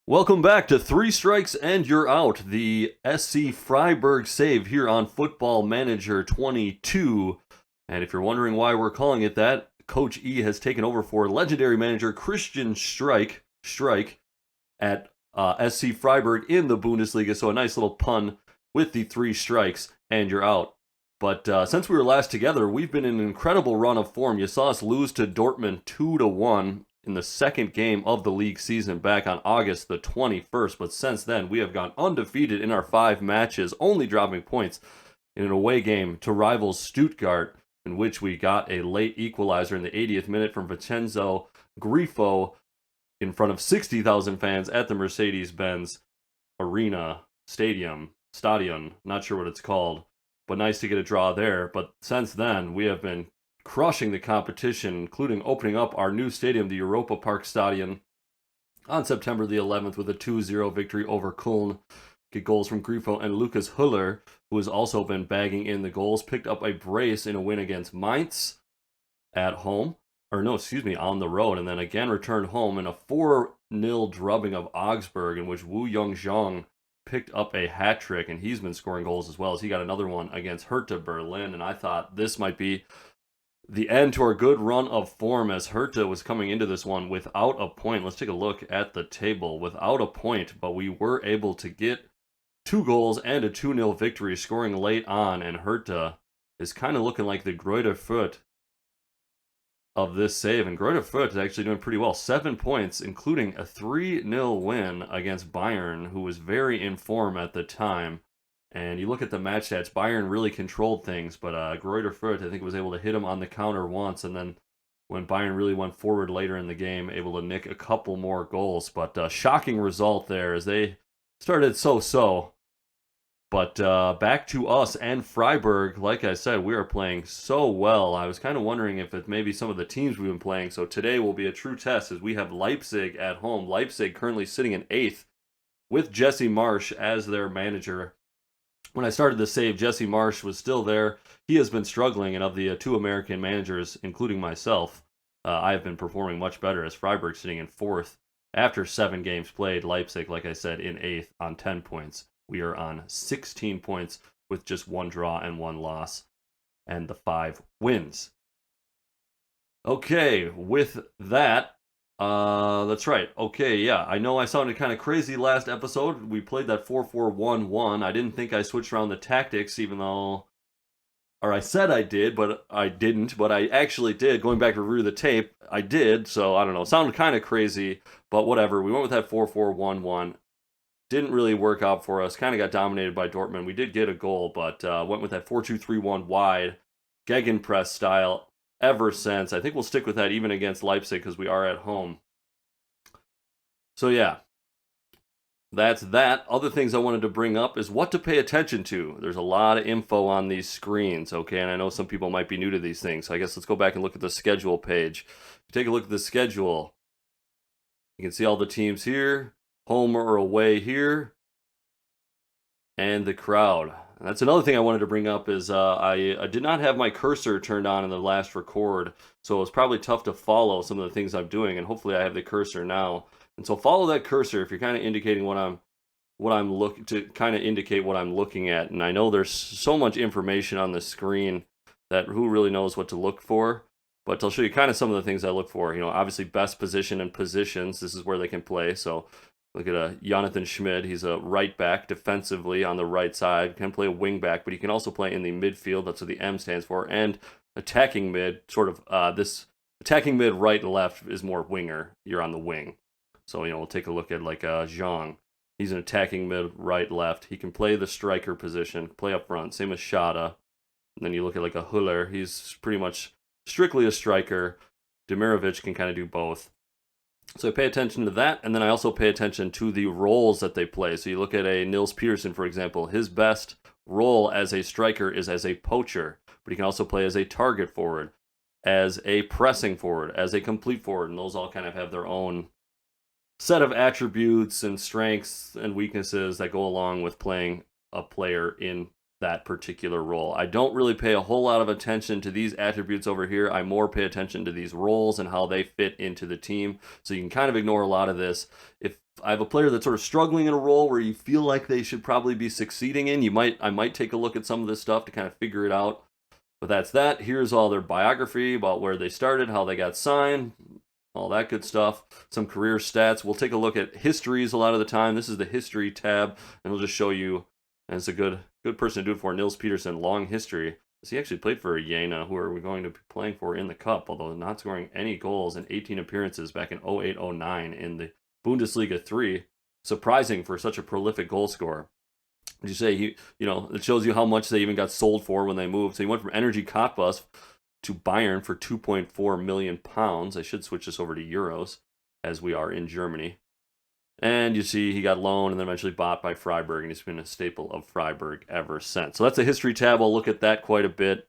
Welcome back to Three Strikes and You're Out, the SC Freiburg save here on Football Manager 22. And if you're wondering why we're calling it that, Coach E has taken over for legendary manager Christian Streich at SC Freiburg in the Bundesliga. So a nice little pun with the Three Strikes and You're Out. But since we were last together, we've been in an incredible run of form. You saw us lose to Dortmund 2-1 in the second game of the league season back on August the 21st. But since then, we have gone undefeated in our 5 matches, only dropping points in an away game to rivals Stuttgart, in which we got a late equalizer in the 80th minute from Vincenzo Grifo in front of 60,000 fans at the Mercedes-Benz Stadion, not sure what it's called, but nice to get a draw there. But since then, we have been crushing the competition, including opening up our new stadium, the Europa Park Stadion, on September the 11th with a 2-0 victory over Köln. Get goals from Grifo and Lucas Huller, who has also been bagging in the goals. Picked up a brace in a win against Mainz on the road, and then again returned home in a 4-0 drubbing of Augsburg, in which Wu Yongzhang picked up a hat trick, and he's been scoring goals as well as he got another one against Hertha Berlin. And I thought this might be the end to our good run of form, as Hertha was coming into this one without a point. Let's take a look at the table. Without a point, but we were able to get 2 goals and a 2-0 victory, scoring late on, and Hertha is kind of looking like the Greuther Fürth of this save, and Greuther Fürth is actually doing pretty well. 7 points, including a 3-0 win against Bayern, who was very in form at the time. And you look at the match stats, Bayern really controlled things, but Greuther Fürth, I think, was able to hit him on the counter once, and then when Bayern really went forward later in the game, able to nick a couple more goals. But shocking result there, as they started so-so. But back to us and Freiburg. Like I said, we are playing so well. I was kind of wondering if it maybe some of the teams we've been playing. So today will be a true test, as we have Leipzig at home. Leipzig currently sitting in 8th with Jesse Marsch as their manager. When I started the save, Jesse Marsch was still there. He has been struggling, and of the 2 American managers, including myself, I have been performing much better, as Freiburg sitting in 4th after 7 games played. Leipzig, like I said, in 8th on 10 points. We are on 16 points with just 1 draw and 1 loss, and the 5 wins. Okay, with that, that's right. Okay, yeah, I know I sounded kind of crazy last episode. We played that 4-4-1-1. I didn't think I switched around the tactics, I said I did, but I didn't. But I actually did. Going back to review the tape, I did. So I don't know. It sounded kind of crazy, but whatever. We went with that 4-4-1-1. Didn't really work out for us. Kind of got dominated by Dortmund. We did get a goal, but went with that 4-2-3-1 wide gegenpress style ever since. I think we'll stick with that even against Leipzig, because we are at home. So yeah, that's that. Other things I wanted to bring up is what to pay attention to. There's a lot of info on these screens, okay? And I know some people might be new to these things. So I guess let's go back and look at the schedule page. Take a look at the schedule. You can see all the teams here, home or away here, and the crowd. And that's another thing I wanted to bring up is I did not have my cursor turned on in the last record, so it was probably tough to follow some of the things I'm doing, and hopefully I have the cursor now. And so follow that cursor if you're kind of indicating what I'm looking to kind of indicate what I'm looking at. And I know there's so much information on the screen that who really knows what to look for, but I'll show you kind of some of the things I look for. Obviously best position and positions. This is where they can play. So look at Jonathan Schmid. He's a right back defensively on the right side. Can play a wing back, but he can also play in the midfield. That's what the M stands for. And attacking mid, sort of this attacking mid right and left is more winger. You're on the wing. So, we'll take a look at like Zhang. He's an attacking mid, right, left. He can play the striker position, play up front. Same as Shada. And then you look at like a Huller. He's pretty much strictly a striker. Demirovic can kind of do both. So I pay attention to that, and then I also pay attention to the roles that they play. So you look at a Nils Peterson, for example. His best role as a striker is as a poacher, but he can also play as a target forward, as a pressing forward, as a complete forward, and those all kind of have their own set of attributes and strengths and weaknesses that go along with playing a player in that particular role. I don't really pay a whole lot of attention to these attributes over here. I more pay attention to these roles and how they fit into the team. So you can kind of ignore a lot of this. If I have a player that's sort of struggling in a role where you feel like they should probably be succeeding in, I might take a look at some of this stuff to kind of figure it out. But that's that. Here's all their biography about where they started, how they got signed, all that good stuff. Some career stats. We'll take a look at histories a lot of the time. This is the history tab, and we'll just show you, and it's a good person to do it for, Nils Peterson, long history. He actually played for Jena, who are we going to be playing for in the Cup, although not scoring any goals in 18 appearances back in 08-09 in the Bundesliga 3. Surprising for such a prolific goal scorer. Would you say it shows you how much they even got sold for when they moved. So he went from Energy Cottbus to Bayern for £2.4 million. I should switch this over to euros, as we are in Germany. And you see he got loaned and then eventually bought by Freiburg, and he's been a staple of Freiburg ever since. So that's a history tab. I'll look at that quite a bit.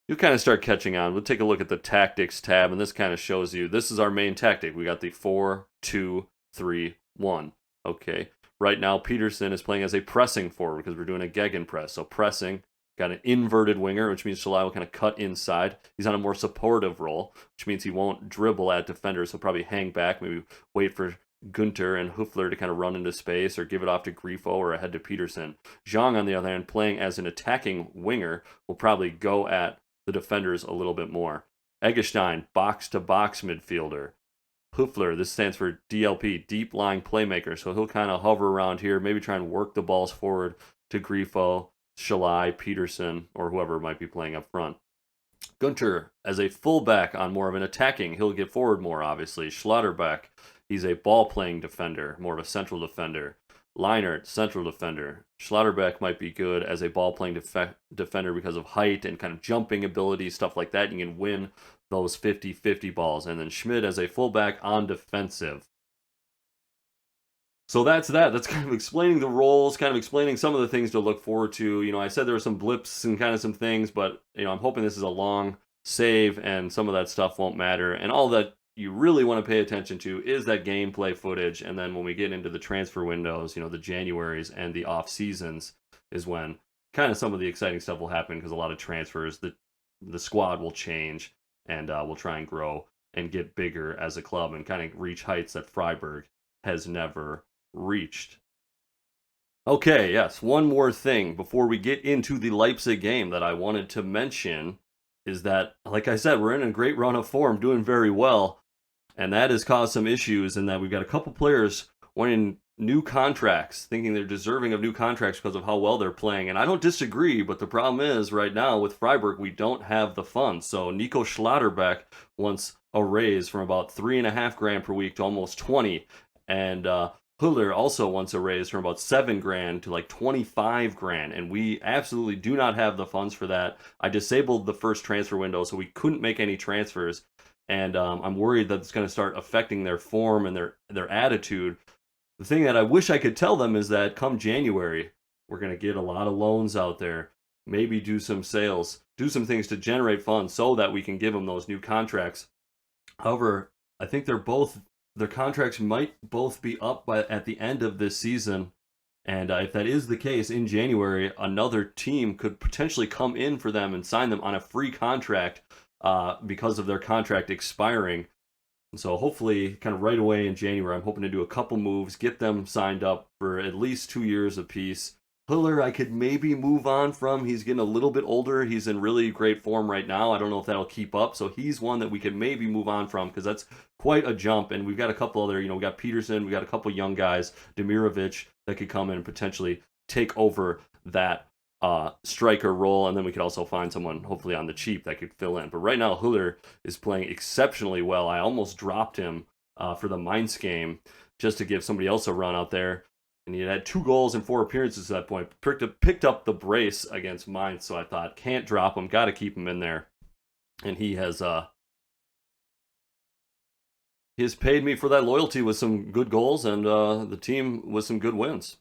You'll kind of start catching on. We'll take a look at the tactics tab, and this kind of shows you, this is our main tactic. We got the 4-2-3-1. Okay. Right now, Peterson is playing as a pressing forward because we're doing a gegenpress. So pressing, got an inverted winger, which means Shalai will kind of cut inside. He's on a more supportive role, which means he won't dribble at defenders. He'll probably hang back, maybe wait for Gunter and Höfler to kind of run into space or give it off to Grifo or ahead to Peterson. Zhang, on the other hand, playing as an attacking winger, will probably go at the defenders a little bit more. Eggestein, box-to-box midfielder. Höfler, this stands for DLP, deep lying playmaker, so he'll kind of hover around here, maybe try and work the balls forward to Grifo, Shalai, Peterson, or whoever might be playing up front. Gunter, as a fullback on more of an attacking, he'll get forward more, obviously. Schlotterbeck, he's a ball-playing defender, more of a central defender. Leinert, central defender. Schlotterbeck might be good as a ball-playing defender because of height and kind of jumping ability, stuff like that. You can win those 50-50 balls. And then Schmidt as a fullback on defensive. So that's that. That's kind of explaining the roles, kind of explaining some of the things to look forward to. I said there were some blips and kind of some things, but, I'm hoping this is a long save and some of that stuff won't matter. And all that you really want to pay attention to is that gameplay footage. And then when we get into the transfer windows, the Januaries and the off seasons is when kind of some of the exciting stuff will happen, because a lot of transfers, the squad will change, and we'll try and grow and get bigger as a club and kind of reach heights that Freiburg has never reached. Okay, yes, one more thing before we get into the Leipzig game that I wanted to mention is that, like I said, we're in a great run of form, doing very well, and that has caused some issues in that we've got a couple players wanting new contracts, thinking they're deserving of new contracts because of how well they're playing. And I don't disagree, but the problem is right now with Freiburg, we don't have the funds. So Nico Schlotterbeck wants a raise from about $3,500 per week to almost 20. And Huller also wants a raise from about $7,000 to like $25,000, and we absolutely do not have the funds for that. I disabled the first transfer window, so we couldn't make any transfers, and I'm worried that it's going to start affecting their form and their attitude. The thing that I wish I could tell them is that come January, we're going to get a lot of loans out there, maybe do some sales, do some things to generate funds so that we can give them those new contracts. However, I think their contracts might both be up at the end of this season. And if that is the case, in January, another team could potentially come in for them and sign them on a free contract because of their contract expiring. And so hopefully, kind of right away in January, I'm hoping to do a couple moves, get them signed up for at least 2 years apiece. Hiller, I could maybe move on from. He's getting a little bit older. He's in really great form right now. I don't know if that'll keep up. So he's one that we could maybe move on from, because that's quite a jump. And we've got a couple other, we got Peterson, we got a couple young guys, Demirovic, that could come in and potentially take over that striker role. And then we could also find someone, hopefully on the cheap, that could fill in. But right now, Hiller is playing exceptionally well. I almost dropped him for the Mainz game just to give somebody else a run out there. And he had 2 goals and 4 appearances at that point. Picked up the brace against Mainz, so I thought, can't drop him, got to keep him in there. And he has paid me for that loyalty with some good goals and the team with some good wins.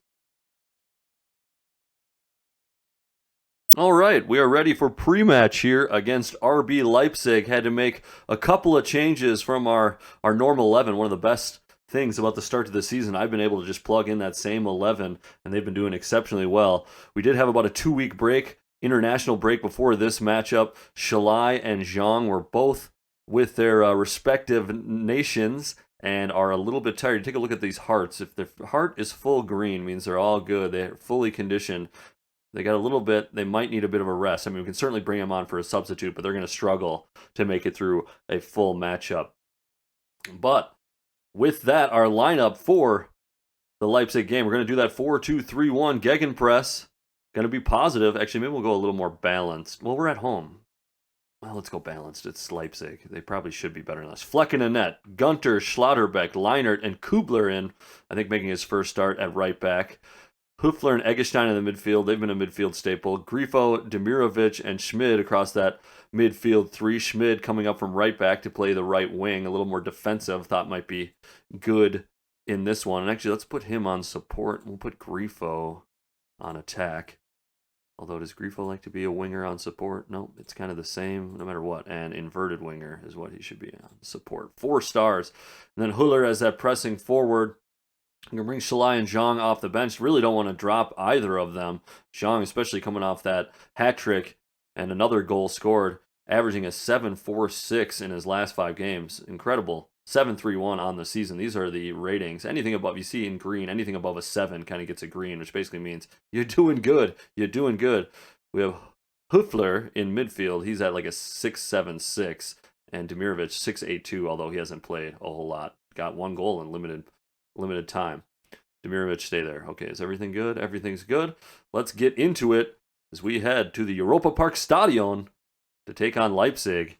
All right, we are ready for pre-match here against RB Leipzig. Had to make a couple of changes from our normal 11. One of the best things about the start of the season, I've been able to just plug in that same 11, and they've been doing exceptionally well. We did have about a 2-week break, international break before this matchup. Shalai and Zhang were both with their respective nations, and are a little bit tired. Take a look at these hearts. If the heart is full green, means they're all good. They're fully conditioned. They got a little bit, they might need a bit of a rest. I mean, we can certainly bring them on for a substitute, but they're going to struggle to make it through a full matchup. But with that, our lineup for the Leipzig game, we're going to do that 4-2-3-1 Gegenpress. Going to be positive. Actually, maybe we'll go a little more balanced. Well, we're at home. Well, let's go balanced. It's Leipzig. They probably should be better than us. Flecken in net. Gunter, Schlotterbeck, Leinert, and Kubler in. I think making his first start at right back. Höfler and Eggestein in the midfield. They've been a midfield staple. Grifo, Demirovic, and Schmid across that midfield three. Schmid coming up from right back to play the right wing. A little more defensive. Thought might be good in this one. And actually, let's put him on support. We'll put Grifo on attack. Although, does Grifo like to be a winger on support? No, it's kind of the same no matter what. And inverted winger is what he should be on support. 4 stars. And then Huller as that pressing forward. I'm going to bring Shalai and Zhang off the bench. Really don't want to drop either of them. Zhang, especially coming off that hat trick and another goal scored, averaging a 7.46 in his last 5 games. Incredible. 7.31 on the season. These are the ratings. Anything above, you see in green, anything above a 7 kind of gets a green, which basically means you're doing good. You're doing good. We have Höfler in midfield. He's at like a 6.76, and Demirovic 6.82, although he hasn't played a whole lot. Got 1 goal in limited time. Demirovic, stay there. Okay, is everything good? Everything's good. Let's get into it as we head to the Europa Park Stadion to take on Leipzig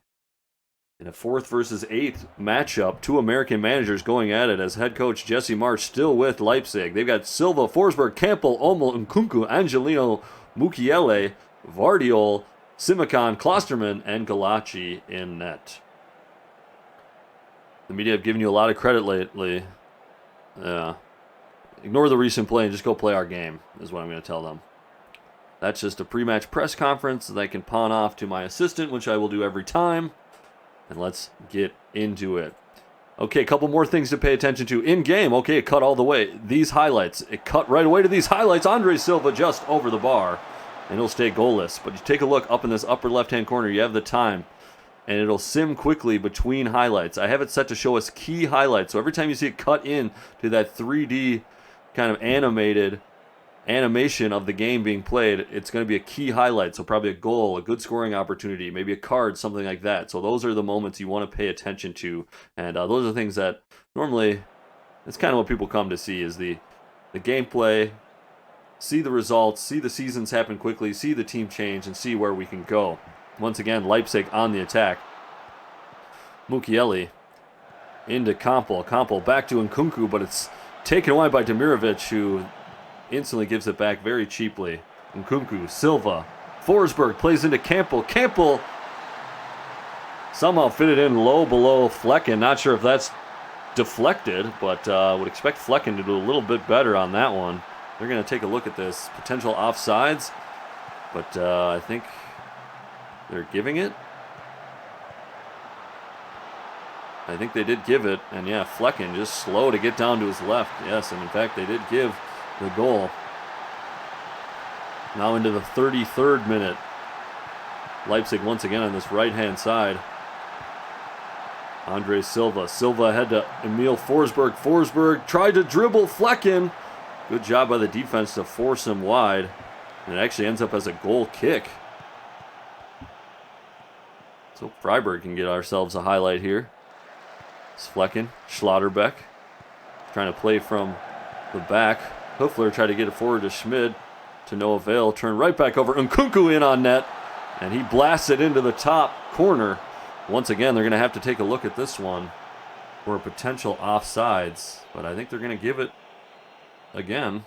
in a 4th versus 8th matchup. 2 American managers going at it as head coach Jesse Marsch still with Leipzig. They've got Silva, Forsberg, Campbell, Olmo, Nkunku, Angelino, Mukiele, Vardiol, Simakan, Klosterman, and Galachi in net. The media have given you a lot of credit lately. Ignore the recent play and just go play our game, is what I'm going to tell them. That's just a pre-match press conference that I can pawn off to my assistant, which I will do every time. And let's get into it. Okay, a couple more things to pay attention to. In-game, okay, it cut all the way. These highlights, it cut right away to these highlights. Andre Silva just over the bar, and he'll stay goalless. But you take a look up in this upper left-hand corner, you have the time, and it'll sim quickly between highlights. I have it set to show us key highlights, so every time you see it cut in to that 3D kind of animation of the game being played, it's going to be a key highlight, so probably a goal, a good scoring opportunity, maybe a card, something like that. So those are the moments you want to pay attention to, and those are things that normally, it's kind of what people come to see, is the gameplay, see the results, see the seasons happen quickly, see the team change, and see where we can go. Once again, Leipzig on the attack. Mukiele into Campbell. Campbell back to Nkunku, but it's taken away by Demirovic, who instantly gives it back very cheaply. Nkunku, Silva, Forsberg plays into Campbell. Campbell somehow fitted in low below Flecken. Not sure if that's deflected, but would expect Flecken to do a little bit better on that one. They're going to take a look at this. Potential offsides, but I think they're giving it. I think they did give it, and yeah, Flecken just slow to get down to his left. Yes, and in fact, they did give the goal. Now into the 33rd minute. Leipzig once again on this right-hand side. Andre Silva. Silva ahead to Emil Forsberg. Forsberg tried to dribble Flecken. Good job by the defense to force him wide. And it actually ends up as a goal kick. So Freiburg can get ourselves a highlight here. It's Flecken, Schlotterbeck, trying to play from the back. Höfler tried to get it forward to Schmid, to no avail. Turn right back over. Nkunku in on net, and he blasts it into the top corner. Once again, they're going to have to take a look at this one for potential offsides, but I think they're going to give it again.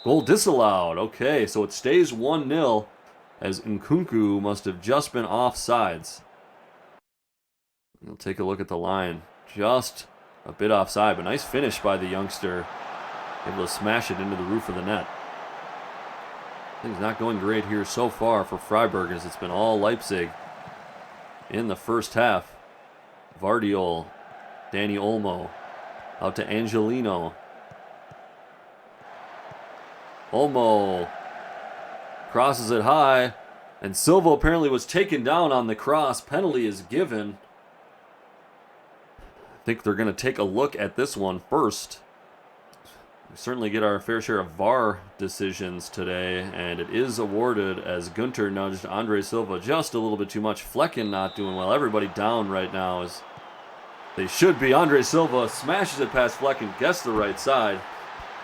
Goal disallowed. Okay, so it stays 1-0 as Nkunku must have just been offsides. We'll take a look at the line. Just a bit offside, but nice finish by the youngster. Able to smash it into the roof of the net. Things not going great here so far for Freiburg, as it's been all Leipzig in the first half. Vardiol, Danny Olmo, out to Angelino. Olmo crosses it high, and Silva apparently was taken down on the cross. Penalty is given. I think they're going to take a look at this one first. We certainly get our fair share of VAR decisions today, and it is awarded as Gunter nudged Andre Silva just a little bit too much. Flecken not doing well. Everybody down right now as they should be. Andre Silva smashes it past Flecken, gets the right side,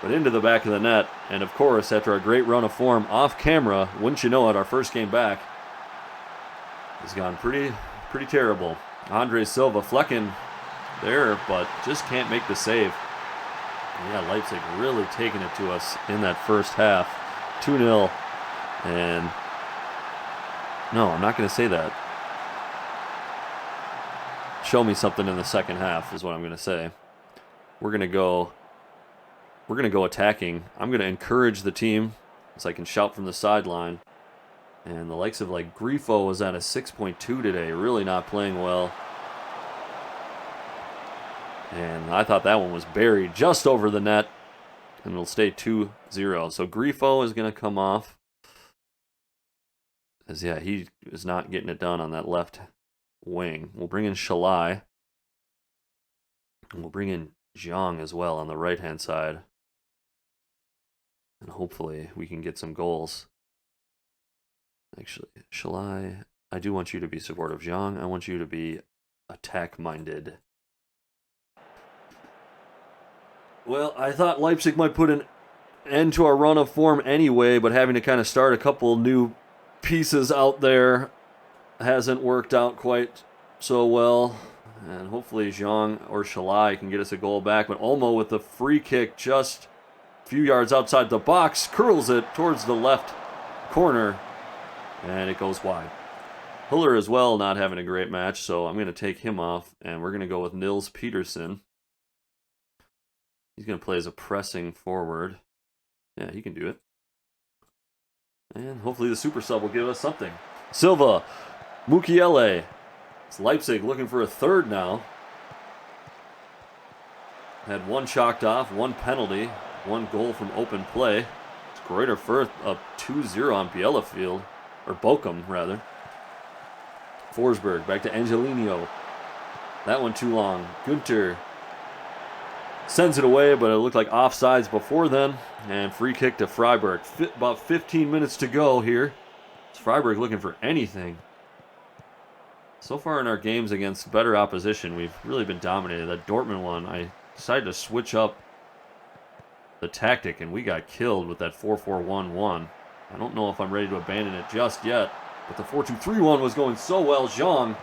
but into the back of the net. And of course, after a great run of form off camera, wouldn't you know it, our first game back has gone pretty terrible. Andre Silva, Flecken there, but just can't make the save. Yeah, Leipzig really taking it to us in that first half. 2-0. And no, I'm not going to say that. Show me something in the second half is what I'm going to say. We're going to go attacking. I'm going to encourage the team so I can shout from the sideline. And the likes of like Grifo was at a 6.2 today, really not playing well. And I thought that one was buried just over the net. And it'll stay 2-0. So Grifo is going to come off. As yeah, he is not getting it done on that left wing. We'll bring in Shalai. And we'll bring in Zhang as well on the right-hand side. And hopefully we can get some goals. Actually, Shalai, I do want you to be supportive. Zhang, I want you to be attack-minded. Well, I thought Leipzig might put an end to our run of form anyway, but having to kind of start a couple new pieces out there hasn't worked out quite so well. And hopefully Zhang or Shalai can get us a goal back. But Olmo with the free kick just a few yards outside the box, curls it towards the left corner, and it goes wide. Huller as well not having a great match, so I'm going to take him off, and we're going to go with Nils Petersen. He's going to play as a pressing forward. Yeah, he can do it. And hopefully the super sub will give us something. Silva, Mukiele. It's Leipzig looking for a third now. Had one chalked off, one penalty, one goal from open play. It's Greuther Fürth up 2-0 on Bielefeld, or Bochum rather. Forsberg back to Angelino. That one too long. Gunter sends it away, but it looked like offsides before then. And free kick to Freiburg. About 15 minutes to go here. It's Freiburg looking for anything. So far in our games against better opposition, we've really been dominated. That Dortmund one, I decided to switch up the tactic, and we got killed with that 4-4-1-1. I don't know if I'm ready to abandon it just yet, but the 4-2-3-1 was going so well. Zhang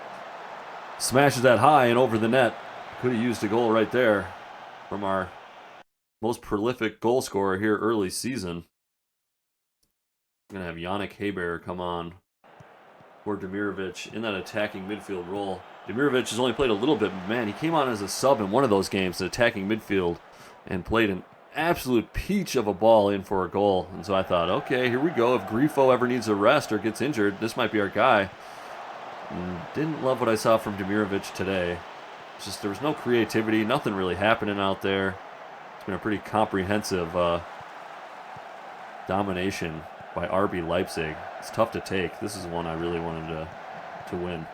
smashes that high and over the net. Could have used a goal right there from our most prolific goal scorer here early season. I'm going to have Yannick Heber come on for Demirovic in that attacking midfield role. Demirovic has only played a little bit, but man, he came on as a sub in one of those games, the attacking midfield, and played an absolute peach of a ball in for a goal. And so I thought, okay, here we go. If Grifo ever needs a rest or gets injured, this might be our guy. And didn't love what I saw from Demirovic today. It's just there was no creativity, nothing really happening out there. It's been a pretty comprehensive domination by RB Leipzig. It's tough to take. This is one I really wanted to win.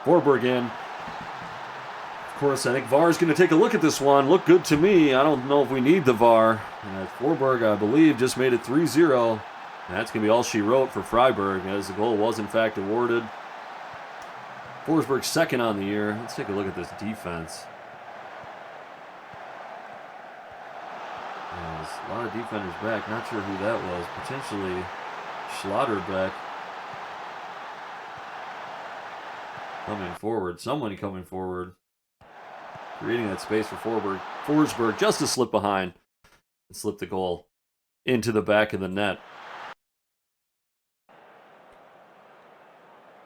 Forsberg in. Of course, I think VAR is going to take a look at this one. Looked good to me. I don't know if we need the VAR. Forsberg, I believe, just made it 3-0. And that's going to be all she wrote for Freiburg, as the goal was, in fact, awarded. Forsberg's second on the year. Let's take a look at this defense. There's a lot of defenders back. Not sure who that was. Potentially Schlotterbeck coming forward. Someone coming forward. Creating that space for Forsberg just to slip behind and slip the goal into the back of the net.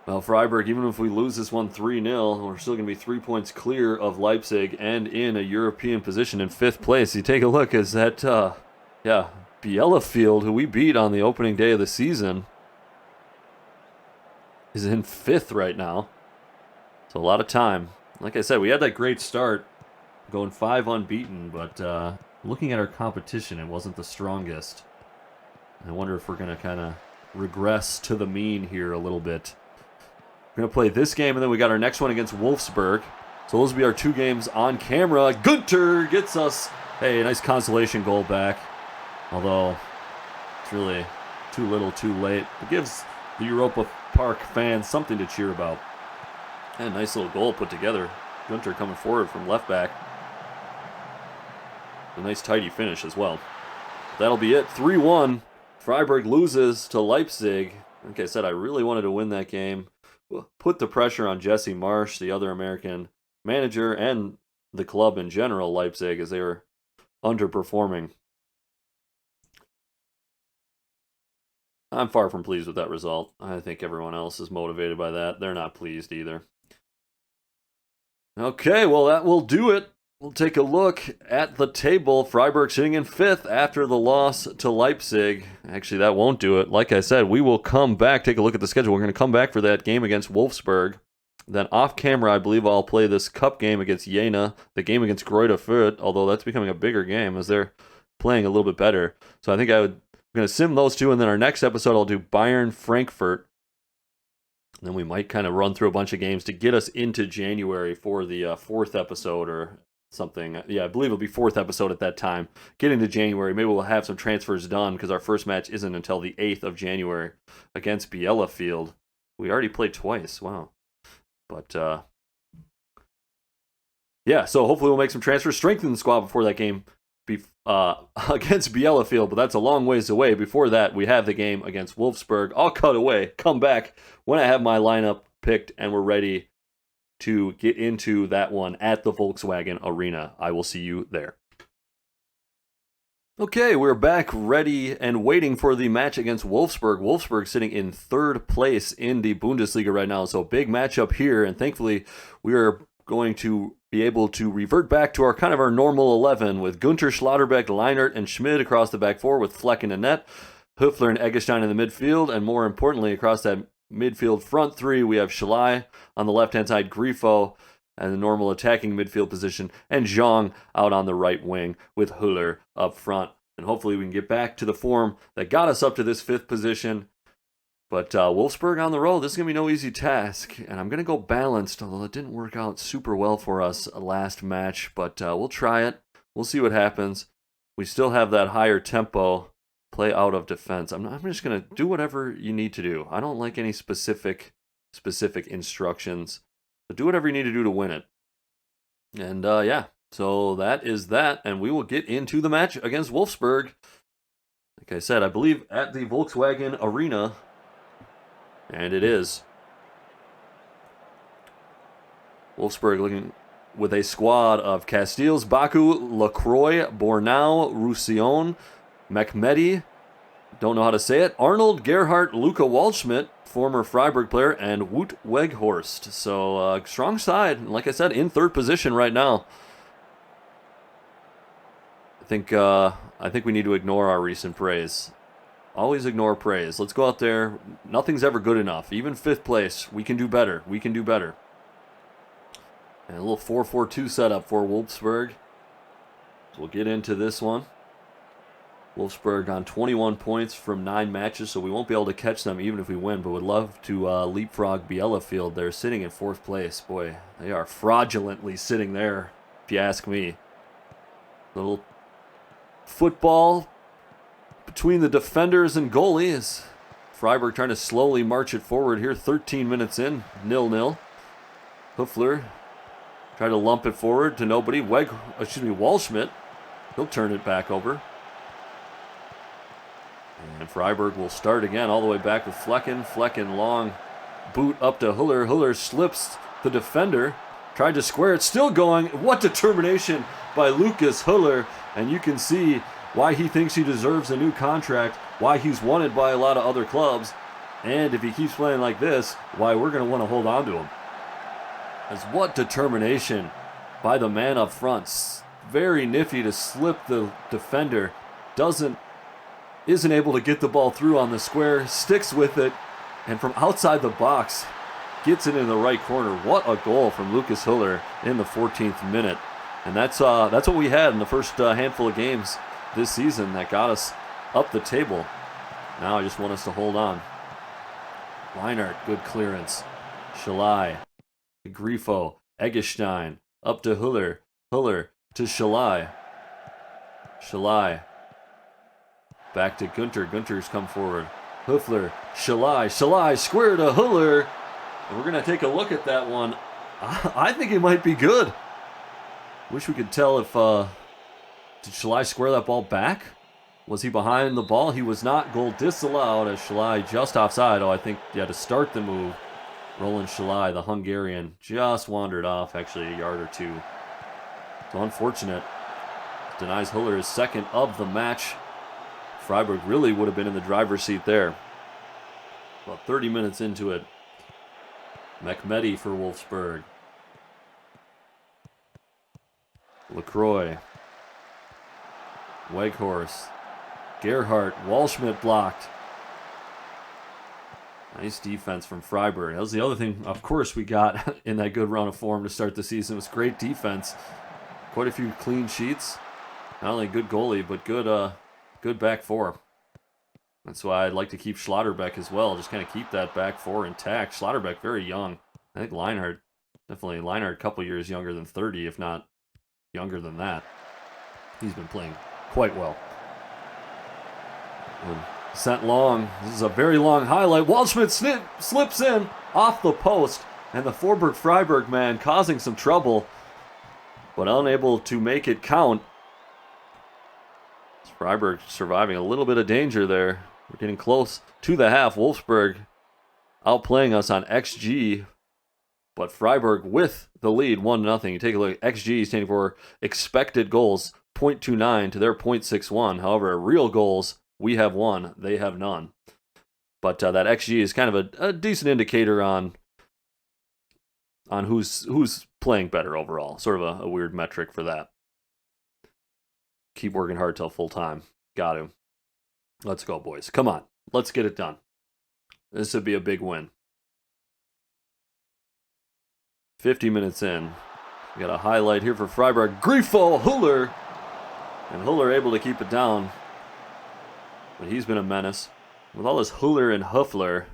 Well, Freiburg, even if we lose this one 3-0, we're still going to be 3 points clear of Leipzig and in a European position in 5th place. You take a look, is that, Bielefeld, who we beat on the opening day of the season, is in 5th right now. So a lot of time. Like I said, we had that great start, going 5 unbeaten, but looking at our competition, it wasn't the strongest. I wonder if we're going to kind of regress to the mean here a little bit. We're going to play this game, and then we got our next one against Wolfsburg. So those will be our 2 games on camera. Gunter gets us, hey, a nice consolation goal back. Although, it's really too little, too late. It gives the Europa Park fans something to cheer about. And a nice little goal put together. Gunter coming forward from left back. A nice tidy finish as well. That'll be it. 3-1. Freiburg loses to Leipzig. Like I said, I really wanted to win that game. Put the pressure on Jesse Marsch, the other American manager, and the club in general, Leipzig, as they were underperforming. I'm far from pleased with that result. I think everyone else is motivated by that. They're not pleased either. Okay, well, that will do it. We'll take a look at the table. Freiburg sitting in 5th after the loss to Leipzig. Actually, that won't do it. Like I said, we will come back, take a look at the schedule. We're going to come back for that game against Wolfsburg. Then off camera, I believe I'll play this cup game against Jena, the game against Greuther Fürth, although that's becoming a bigger game as they're playing a little bit better. So I think I'm going to sim those 2, and then our next episode I'll do Bayern Frankfurt. And then we might kind of run through a bunch of games to get us into January for the 4th episode or something. Yeah, I believe it'll be 4th episode at that time. Getting to January, maybe we'll have some transfers done because our first match isn't until the 8th of January against Bielefeld. We already played twice. Wow. But, yeah, so hopefully we'll make some transfers, strengthen the squad before that game against Bielefeld, but that's a long ways away. Before that, we have the game against Wolfsburg. I'll cut away, come back when I have my lineup picked and we're ready to get into that one at the Volkswagen Arena. I will see you there. Okay, we're back ready and waiting for the match against Wolfsburg. Wolfsburg sitting in 3rd place in the Bundesliga right now, so big matchup here, and thankfully we are going to be able to revert back to our normal 11 with Gunter, Schlotterbeck, Leinert, and Schmid across the back 4 with Fleck in the net, Höfler and Eggestein in the midfield, and more importantly, across that midfield front 3, we have Schalai on the left-hand side, Grifo, and the normal attacking midfield position, and Zhang out on the right wing with Huller up front. And hopefully we can get back to the form that got us up to this 5th position. But Wolfsburg on the road, this is going to be no easy task. And I'm going to go balanced, although it didn't work out super well for us last match. But we'll try it. We'll see what happens. We still have that higher tempo, play out of defense. I'm just going to do whatever you need to do. I don't like any specific instructions. But do whatever you need to do to win it. And yeah, so that is that. And we will get into the match against Wolfsburg. Like I said, I believe at the Volkswagen Arena. And it is. Wolfsburg looking with a squad of Castells, Baku, Lacroix, Bornau, Roussillon, Mehmedi, don't know how to say it, Arnold, Gerhardt, Luca Waldschmidt, former Freiburg player, and Wout Weghorst. So, strong side. Like I said, in 3rd position right now. I think we need to ignore our recent praise. Always ignore praise. Let's go out there. Nothing's ever good enough. Even 5th place, we can do better. We can do better. And a little 4-4-2 setup for Wolfsburg. So we'll get into this one. Wolfsburg on 21 points from 9 matches, so we won't be able to catch them even if we win, but would love to leapfrog Bielefeld. They're sitting in 4th place. Boy, they are fraudulently sitting there, if you ask me. Little football between the defenders and goalies. Freiburg trying to slowly march it forward here, 13 minutes in, 0-0. Höfler try to lump it forward to nobody. Waldschmidt, he'll turn it back over. And Freiburg will start again all the way back with Flecken. Flecken long boot up to Huller. Huller slips the defender. Tried to square it. Still going. What determination by Lucas Huller. And you can see why he thinks he deserves a new contract. Why he's wanted by a lot of other clubs. And if he keeps playing like this, why we're going to want to hold on to him. As what determination by the man up front. Very nifty to slip the defender. Isn't able to get the ball through on the square, sticks with it, and from outside the box, gets it in the right corner. What a goal from Lucas Huller in the 14th minute. And that's what we had in the first handful of games this season that got us up the table. Now I just want us to hold on. Leinart, good clearance. Schalai, Grifo, Eggestein up to Huller. Huller to Schalai. Schalai. Back to Gunter. Gunter's come forward. Höfler. Schalai. Schalai square to Huller. And we're going to take a look at that one. I think it might be good. Wish we could tell if... did Schalai square that ball back? Was he behind the ball? He was not. Goal disallowed as Schalai just offside. Oh, I think he had to start the move. Roland Schalai, the Hungarian, just wandered off actually a yard or two. So unfortunate. Denies Huller his second of the match. Freiburg really would have been in the driver's seat there. About 30 minutes into it. Mehmeti for Wolfsburg. Lacroix. Weghorst. Gerhardt. Waldschmidt blocked. Nice defense from Freiburg. That was the other thing, of course, we got in that good run of form to start the season. It was great defense. Quite a few clean sheets. Not only good goalie, but good back four. That's why I'd like to keep Schlotterbeck as well. Just kind of keep that back four intact. Schlotterbeck, very young. I think Leinart, definitely Leinart, a couple years younger than 30, if not younger than that. He's been playing quite well. And sent long. This is a very long highlight. Waldschmidt slips in off the post. And the Freiburg man causing some trouble, but unable to make it count. Freiburg surviving a little bit of danger there. We're getting close to the half. Wolfsburg outplaying us on XG, but Freiburg with the lead, 1-0. You take a look at XG standing for expected goals, 0.29 to their 0.61. However, real goals, we have one, they have none. But that XG is kind of a decent indicator on who's playing better overall. Sort of a weird metric for that. Keep working hard till full time. Got to. Let's go, boys. Come on. Let's get it done. This would be a big win. 50 minutes in. We got a highlight here for Freiburg. Grifo Huller. And Huller able to keep it down. But he's been a menace. With all this Huller and Höfler,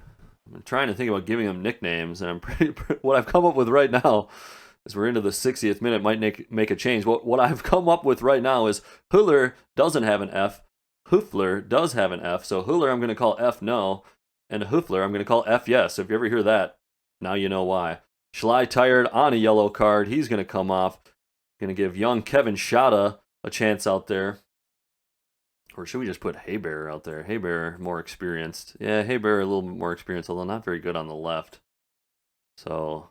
I'm trying to think about giving them nicknames. And what I've come up with right now, as we're into the 60th minute, might make a change. What I've come up with right now is Huller doesn't have an F. Höfler does have an F. So Huller I'm going to call F no. And Höfler I'm going to call F yes. So if you ever hear that, now you know why. Schlei tired on a yellow card. He's going to come off. Going to give young Kevin Schade a chance out there. Or should we just put Heiber out there? Heiber more experienced. Yeah, Heiber a little bit more experienced, although not very good on the left. So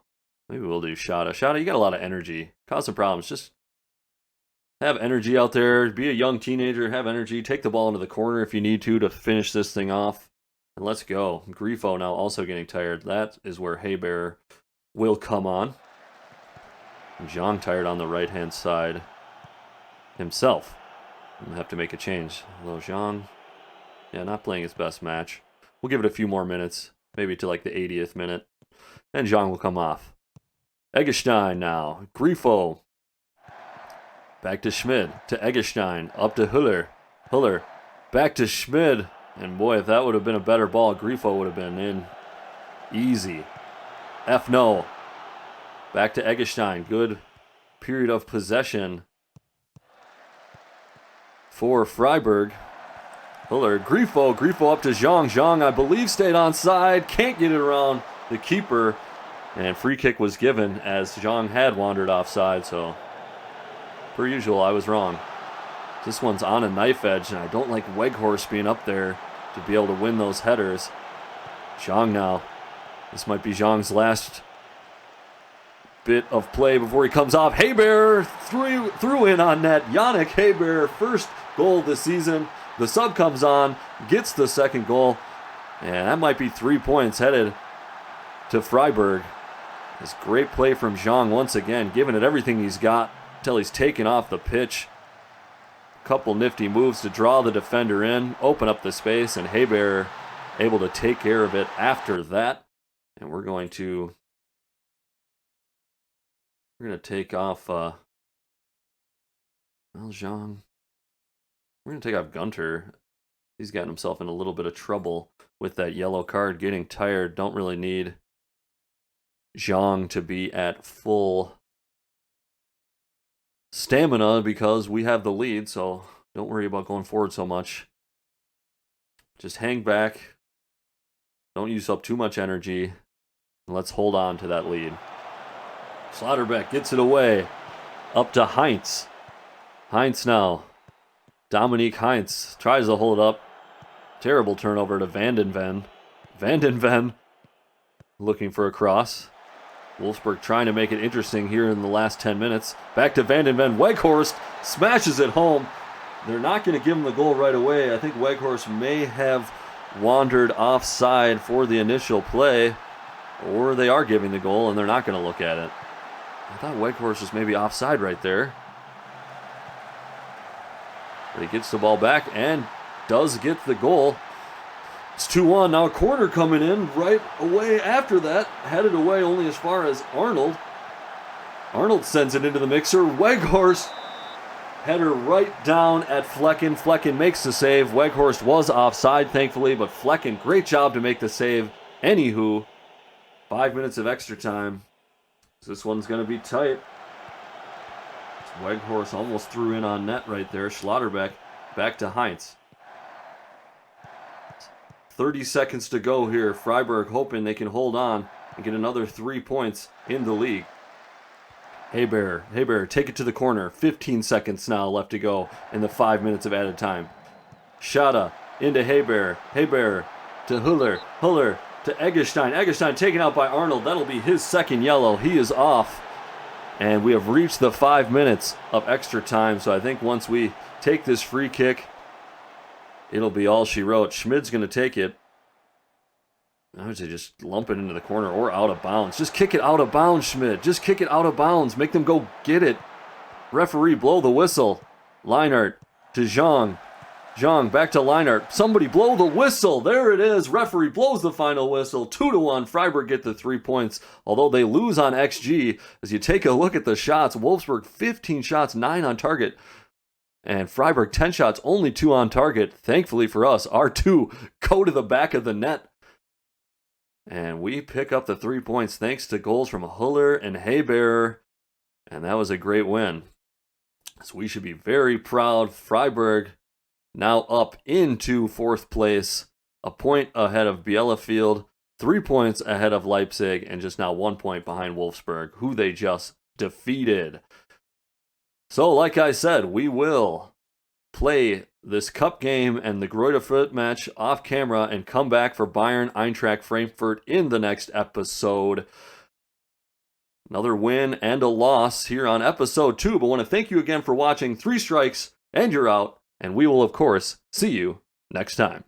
maybe we'll do Schade. Schade, you got a lot of energy. Cause some problems. Just have energy out there. Be a young teenager. Have energy. Take the ball into the corner if you need to finish this thing off. And let's go. Grifo now also getting tired. That is where Heiber will come on. And Zhang tired on the right-hand side himself. We'll have to make a change. Although Zhang, yeah, not playing his best match. We'll give it a few more minutes. Maybe to like the 80th minute. And Zhang will come off. Eggestein now. Grifo. Back to Schmid. To Eggestein. Up to Huller. Huller. Back to Schmid. And boy, if that would have been a better ball, Grifo would have been in easy. F no. Back to Eggestein. Good period of possession for Freiburg. Huller. Grifo. Grifo up to Zhang. Zhang, I believe, stayed onside. Can't get it around the keeper. And free kick was given as Zhang had wandered offside. So, per usual, I was wrong. This one's on a knife edge, and I don't like Weghorst being up there to be able to win those headers. Zhang now. This might be Zhang's last bit of play before he comes off. Heiber threw in on net. Yannick Heiber, first goal this season. The sub comes on, gets the second goal, and that might be 3 points headed to Freiburg. This great play from Zhang once again, giving it everything he's got until he's taken off the pitch. Couple nifty moves to draw the defender in, open up the space, and Heiber able to take care of it after that. And we're going to take off Zhang. We're going to take off Gunter. He's gotten himself in a little bit of trouble with that yellow card, getting tired. Don't really need Zhang to be at full stamina because we have the lead, so don't worry about going forward so much. Just hang back. Don't use up too much energy. And let's hold on to that lead. Schlotterbeck gets it away. Up to Heinz. Heinz now. Dominique Heinz tries to hold it up. Terrible turnover to Vanden Ven. Vanden Ven looking for a cross. Wolfsburg trying to make it interesting here in the last 10 minutes. Back to Vanden Ven. Weghorst smashes it home. They're not going to give him the goal right away. I think Weghorst may have wandered offside for the initial play. Or they are giving the goal and they're not going to look at it. I thought Weghorst was maybe offside right there. But he gets the ball back and does get the goal. It's 2-1. Now a corner coming in right away after that. Headed away only as far as Arnold. Arnold sends it into the mixer. Weghorst. Header right down at Flecken. Flecken makes the save. Weghorst was offside, thankfully, but Flecken, great job to make the save. Anywho, 5 minutes of extra time. So this one's going to be tight. Weghorst almost threw in on net right there. Schlotterbeck back to Heinz. 30 seconds to go here. Freiburg hoping they can hold on and get another 3 points in the league. Hebert, take it to the corner. 15 seconds now left to go in the 5 minutes of added time. Schade into Hebert. Hebert to Huller. Huller to Eggestein. Eggestein taken out by Arnold. That'll be his second yellow. He is off. And we have reached the 5 minutes of extra time. So I think once we take this free kick, it'll be all she wrote. Schmid's going to take it. I would say just lump it into the corner or out of bounds. Just kick it out of bounds, Schmid. Just kick it out of bounds. Make them go get it. Referee, blow the whistle. Leinart to Zhang. Zhang back to Leinart. Somebody blow the whistle. There it is. Referee blows the final whistle. 2-1. Freiburg get the 3 points. Although they lose on XG. As you take a look at the shots, Wolfsburg 15 shots, 9 on target. And Freiburg 10 shots, only 2 on target. Thankfully for us, our 2 go to the back of the net. And we pick up the 3 points thanks to goals from Huller and Hebert. And that was a great win. So we should be very proud. Freiburg now up into 4th place. A point ahead of Bielefeld. 3 points ahead of Leipzig. And just now 1 point behind Wolfsburg, who they just defeated. So like I said, we will play this cup game and the Greuther Fürth match off camera and come back for Bayern Eintracht Frankfurt in the next episode. Another win and a loss here on episode 2. But I want to thank you again for watching. 3 strikes and you're out. And we will, of course, see you next time.